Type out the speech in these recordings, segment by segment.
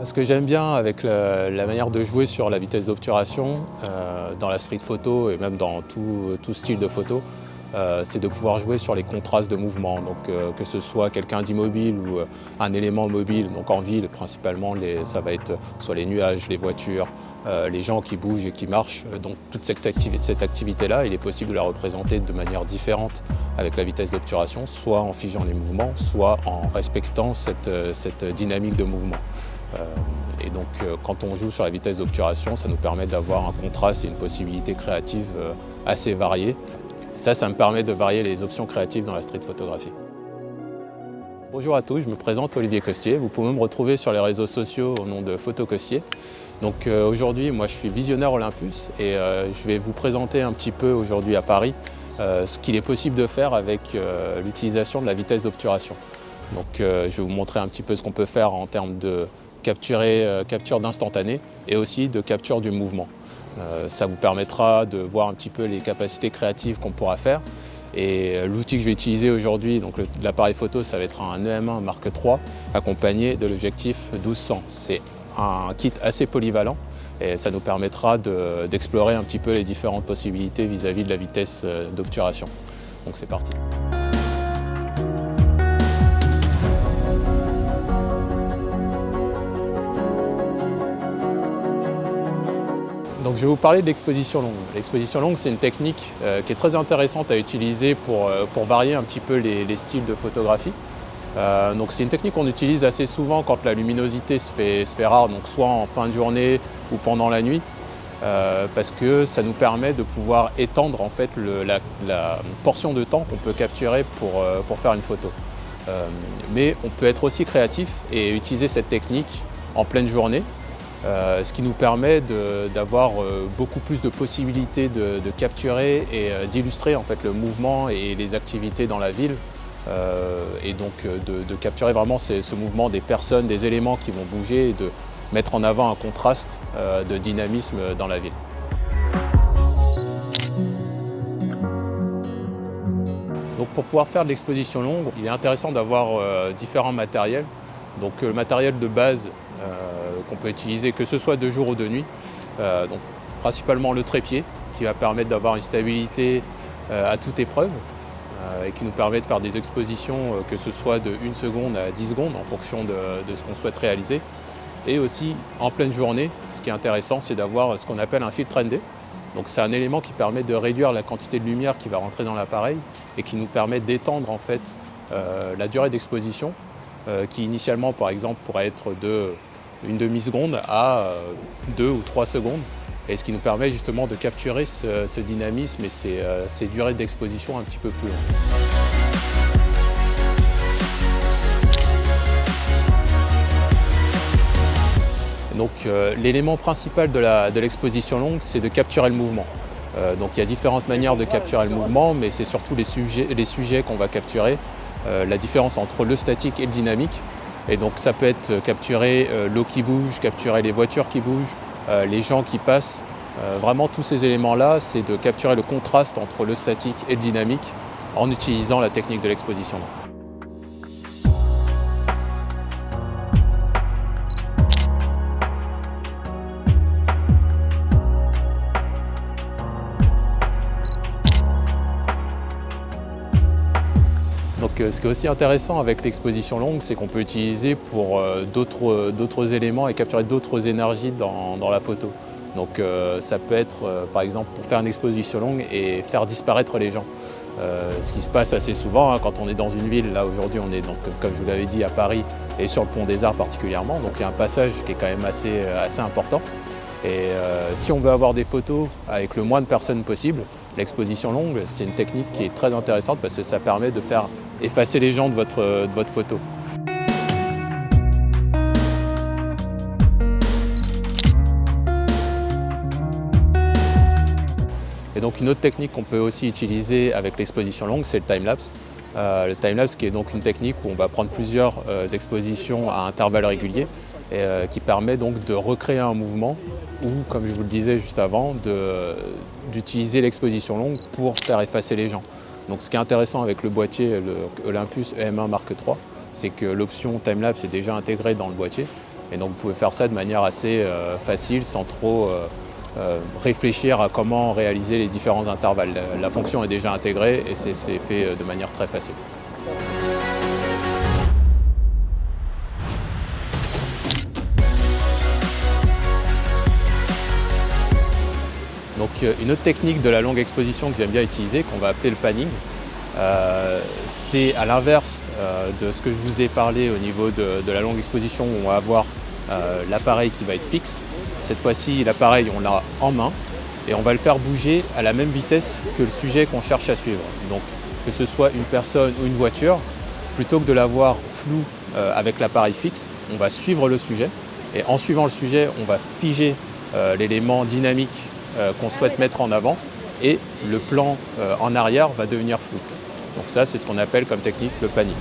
Ce que j'aime bien avec la manière de jouer sur la vitesse d'obturation, dans la street photo et même dans tout style de photo, c'est de pouvoir jouer sur les contrastes de mouvement. Donc que ce soit quelqu'un d'immobile ou un élément mobile, donc en ville principalement, ça va être soit les nuages, les voitures, les gens qui bougent et qui marchent. Donc toute cette activité-là, il est possible de la représenter de manière différente avec la vitesse d'obturation, soit en figeant les mouvements, soit en respectant cette dynamique de mouvement. Et donc quand on joue sur la vitesse d'obturation, ça nous permet d'avoir un contraste et une possibilité créative assez variée. Ça me permet de varier les options créatives dans la street photographie. Bonjour à tous, je me présente Olivier Costier. Vous pouvez me retrouver sur les réseaux sociaux au nom de Photo Costier. Donc aujourd'hui, moi je suis visionnaire Olympus et je vais vous présenter un petit peu aujourd'hui à Paris ce qu'il est possible de faire avec l'utilisation de la vitesse d'obturation. Donc je vais vous montrer un petit peu ce qu'on peut faire en termes de capture d'instantané et aussi de capture du mouvement. Ça vous permettra de voir un petit peu les capacités créatives qu'on pourra faire. Et l'outil que je vais utiliser aujourd'hui, donc l'appareil photo, ça va être un EM1 Mark III accompagné de l'objectif 1200. C'est un kit assez polyvalent et ça nous permettra d'explorer un petit peu les différentes possibilités vis-à-vis de la vitesse d'obturation. Donc c'est parti. Donc je vais vous parler de l'exposition longue. L'exposition longue, c'est une technique qui est très intéressante à utiliser pour varier un petit peu les styles de photographie. Donc c'est une technique qu'on utilise assez souvent quand la luminosité se fait rare, donc soit en fin de journée ou pendant la nuit, parce que ça nous permet de pouvoir étendre en fait la portion de temps qu'on peut capturer pour faire une photo. Mais on peut être aussi créatif et utiliser cette technique en pleine journée. Ce qui nous permet d'avoir beaucoup plus de possibilités de capturer et d'illustrer en fait le mouvement et les activités dans la ville et donc de capturer vraiment ce mouvement des personnes, des éléments qui vont bouger et de mettre en avant un contraste de dynamisme dans la ville. Donc pour pouvoir faire de l'exposition longue, il est intéressant d'avoir différents matériels. Donc le matériel de base qu'on peut utiliser que ce soit de jour ou de nuit, donc principalement le trépied qui va permettre d'avoir une stabilité à toute épreuve et qui nous permet de faire des expositions que ce soit de 1 seconde à 10 secondes en fonction de ce qu'on souhaite réaliser. Et aussi en pleine journée, ce qui est intéressant, c'est d'avoir ce qu'on appelle un filtre ND. Donc c'est un élément qui permet de réduire la quantité de lumière qui va rentrer dans l'appareil et qui nous permet d'étendre en fait la durée d'exposition qui initialement par exemple pourrait être de une demi-seconde à 2 ou 3 secondes, et ce qui nous permet justement de capturer ce dynamisme et ces durées d'exposition un petit peu plus longues. Donc l'élément principal de l'exposition longue, c'est de capturer le mouvement. Donc il y a différentes manières de capturer le mouvement, mais c'est surtout les sujets qu'on va capturer. La différence entre le statique et le dynamique. Et donc ça peut être capturer l'eau qui bouge, capturer les voitures qui bougent, les gens qui passent. Vraiment tous ces éléments-là, c'est de capturer le contraste entre le statique et le dynamique en utilisant la technique de l'exposition. Donc, ce qui est aussi intéressant avec l'exposition longue, c'est qu'on peut utiliser pour d'autres éléments et capturer d'autres énergies dans la photo. Donc ça peut être par exemple pour faire une exposition longue et faire disparaître les gens. Ce qui se passe assez souvent quand on est dans une ville. Là aujourd'hui on est donc, comme je vous l'avais dit, à Paris et sur le Pont des Arts particulièrement. Donc il y a un passage qui est quand même assez important. Et si on veut avoir des photos avec le moins de personnes possible, l'exposition longue, c'est une technique qui est très intéressante parce que ça permet de faire effacer les gens de votre photo. Et donc une autre technique qu'on peut aussi utiliser avec l'exposition longue, c'est le time-lapse. Le time-lapse qui est donc une technique où on va prendre plusieurs expositions à intervalles réguliers et qui permet donc de recréer un mouvement ou, comme je vous le disais juste avant, d'utiliser l'exposition longue pour faire effacer les gens. Donc ce qui est intéressant avec le boîtier, le Olympus EM1 Mark III, c'est que l'option time-lapse est déjà intégrée dans le boîtier. Et donc vous pouvez faire ça de manière assez facile, sans trop réfléchir à comment réaliser les différents intervalles. La fonction est déjà intégrée et c'est fait de manière très facile. Donc une autre technique de la longue exposition que j'aime bien utiliser, qu'on va appeler le panning, c'est à l'inverse de ce que je vous ai parlé au niveau de la longue exposition où on va avoir l'appareil qui va être fixe. Cette fois-ci, l'appareil, on l'a en main et on va le faire bouger à la même vitesse que le sujet qu'on cherche à suivre. Donc que ce soit une personne ou une voiture, plutôt que de l'avoir flou avec l'appareil fixe, on va suivre le sujet et en suivant le sujet, on va figer l'élément dynamique qu'on souhaite mettre en avant et le plan en arrière va devenir flou. Donc ça, c'est ce qu'on appelle comme technique le panning.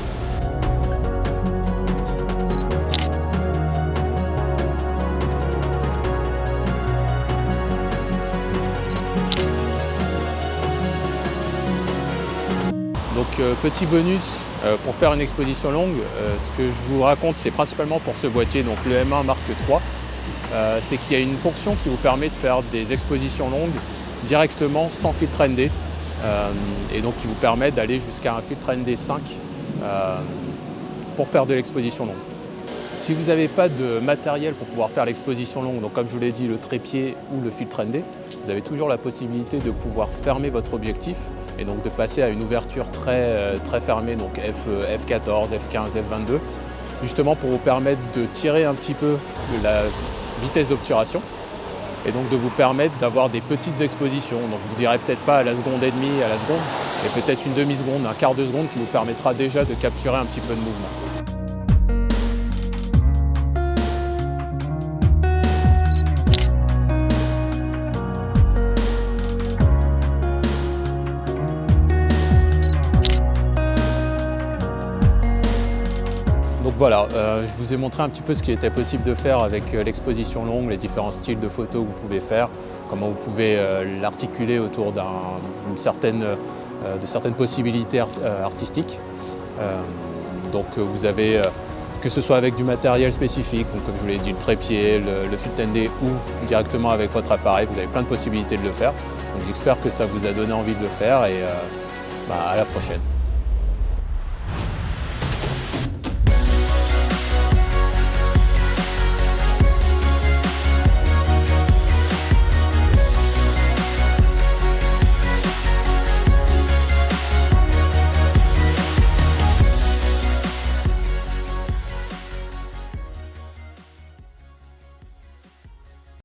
Donc petit bonus, pour faire une exposition longue, ce que je vous raconte, c'est principalement pour ce boîtier, donc le M1 Mark III. C'est qu'il y a une fonction qui vous permet de faire des expositions longues directement sans filtre ND et donc qui vous permet d'aller jusqu'à un filtre ND5 pour faire de l'exposition longue. Si vous n'avez pas de matériel pour pouvoir faire l'exposition longue, donc comme je vous l'ai dit, le trépied ou le filtre ND, vous avez toujours la possibilité de pouvoir fermer votre objectif et donc de passer à une ouverture très fermée, donc f14, f15, f22, justement pour vous permettre de tirer un petit peu la vitesse d'obturation et donc de vous permettre d'avoir des petites expositions. Donc vous n'irez peut-être pas à la seconde et demie, à la seconde, mais peut-être une demi-seconde, un quart de seconde qui vous permettra déjà de capturer un petit peu de mouvement. Donc voilà, je vous ai montré un petit peu ce qui était possible de faire avec l'exposition longue, les différents styles de photos que vous pouvez faire, comment vous pouvez l'articuler autour de certaines possibilités artistiques. Donc vous avez, que ce soit avec du matériel spécifique, donc comme je vous l'ai dit, le trépied, le filtre ND ou directement avec votre appareil, vous avez plein de possibilités de le faire. Donc j'espère que ça vous a donné envie de le faire et à la prochaine.